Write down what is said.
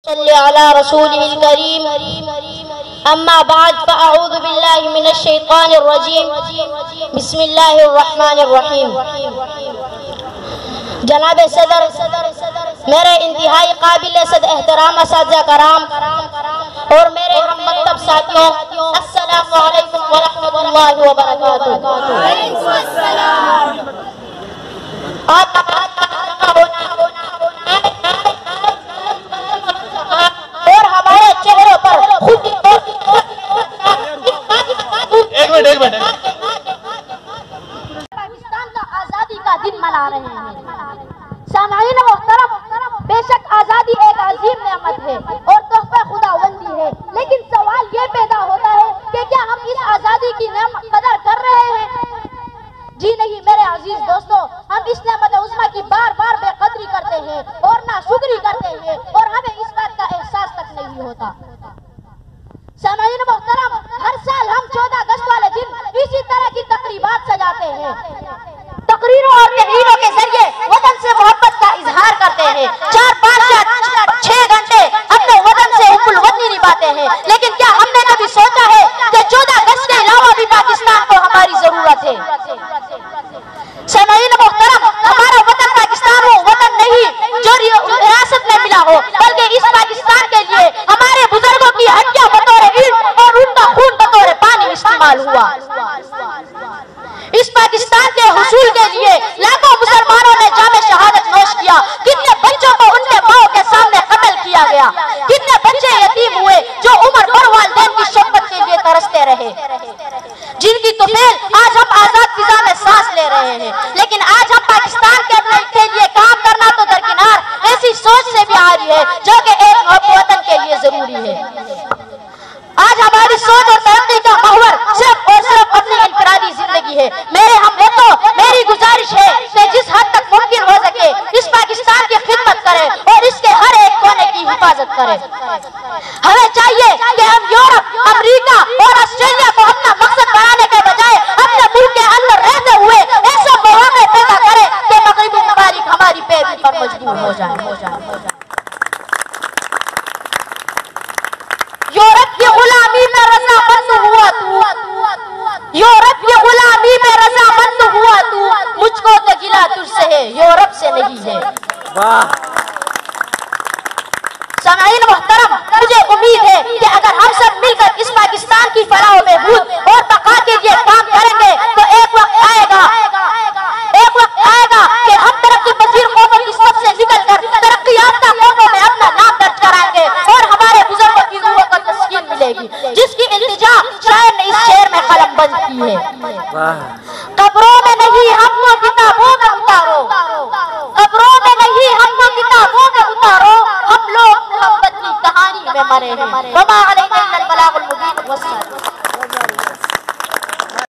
صلی علی رسولہ الکریم اما بعد فاعوذ باللہ من الشیطان الرجیم بسم اللہ الرحمن الرحیم۔ جناب صدر، میرے انتہائی قابل صد احترام اساتذہ کرام اور میرے ہم مکتب ساتھیوں، السلام علیکم ورحمۃ اللہ وبرکاتہ۔ اور ہمارے چہروں پر خود ایک منٹ پاکستان کا آزادی کا دن منا رہے ہیں۔ سامعین محترم، بے شک آزادی ایک عظیم نعمت ہے اور تحفہ خداوندی ہے، لیکن سوال یہ پیدا ہوتا ہے کہ کیا ہم اس آزادی کی نعمت قدر کر رہے ہیں؟ جی نہیں میرے عزیز دوستو، ہم اس نعمت عظمیٰ کی بار بار بے قدری کرتے ہیں اور ناشکری کرتے ہیں اور ہمیں اس بات کا احساس تک نہیں ہوتا۔ سامعین محترم، ہر سال ہم 14 اگست والے دن اسی طرح کی تقریبات سجاتے ہیں، تقریروں اور تحریروں کے ذریعے وطن سے محبت کا اظہار کرتے ہیں، 4، 5 یا 6 گھنٹے اپنے وطن سے حب الوطنی نبھاتے ہیں، لیکن کیا ہم نے کبھی سوچا ہے کہ 14 اگست کے علاوہ بھی پاکستان کو ہماری ضرورت ہے؟ سامعین محترم، ہمارا وطن پاکستان وہ وطن نہیں جو ریاست میں ملا ہو، بلکہ اس پاکستان کے لیے ہمارے بزرگوں کی ہڈیاں بطور اینٹ اور ان کا خون بطور پانی استعمال ہوا۔ اس پاکستان کے حصول کے لیے لاکھوں مسلمانوں نے جام شہادت نوش کیا، کتنے بچوں کو ان کے ماؤں کے سامنے قتل کیا گیا، کتنے بچے یتیم ہوئے جو عمر بھر والدین کی شفقت کے لیے ترستے رہے، جن کی طفیل آج ہم آزاد فضا میں سانس لے رہے ہیں، لیکن آج ہم پاکستان کے لیے کام کرنا تو درکنار ایسی سوچ سے بھی آ رہی ہے جو کہ ایک وطن کے لیے ضروری ہے۔ آج ہماری سوچ اور ترقی کا محور صرف اور صرف اپنی انفرادی زندگی ہے۔ میرے ہم وطنوں، میری گزارش ہے کہ جس حد تک ممکن ہو سکے اس پاکستان کی خدمت کریں اور اس کے ہر ایک کونے کی حفاظت کریں۔ ہمیں چاہیے کہ ہم یورپ، امریکہ اور آسٹریلیا کو اپنا مقصد بنانے کے بجائے اپنے ملک کے اندر رہتے ہوئے ایسے مواقع پیدا کریں کہ مغربی ممالک ہماری پیروی پر مجبور ہو جائیں۔ یورپ کی غلامی میں رضامند ہوا تو، یورپ کی غلامی میں رضامند ہوا تو، مجھ کو تو گلہ تجھ سے ہے، یورپ سے نہیں ہے۔ سامعین محترم، مجھے امید ہے کہ اگر ہم سب مل کر اس پاکستان کی فلاح و بہبود اور بقا کے لیے کام کریں گے تو ایک وقت آئے گا کہ ہم ترقی پذیر قوموں کی صف سے نکل کر ترقی یافتہ قوموں میں اپنا نام درج کرائیں گے اور ہمارے بزرگوں کی روحوں کو تسکین ملے گی، جس کی التجا شاعر نے اس شعر میں قلم بند کی ہے۔ قبروں میں نہیں ہم کو کتابوں میں اتارو، قبروں میں نہیں ہم کو کتابوں میں اتارو، ہم لوگ محبت کی کہانی میں مرے ہیں۔ وما علینا الا البلاغ المبین۔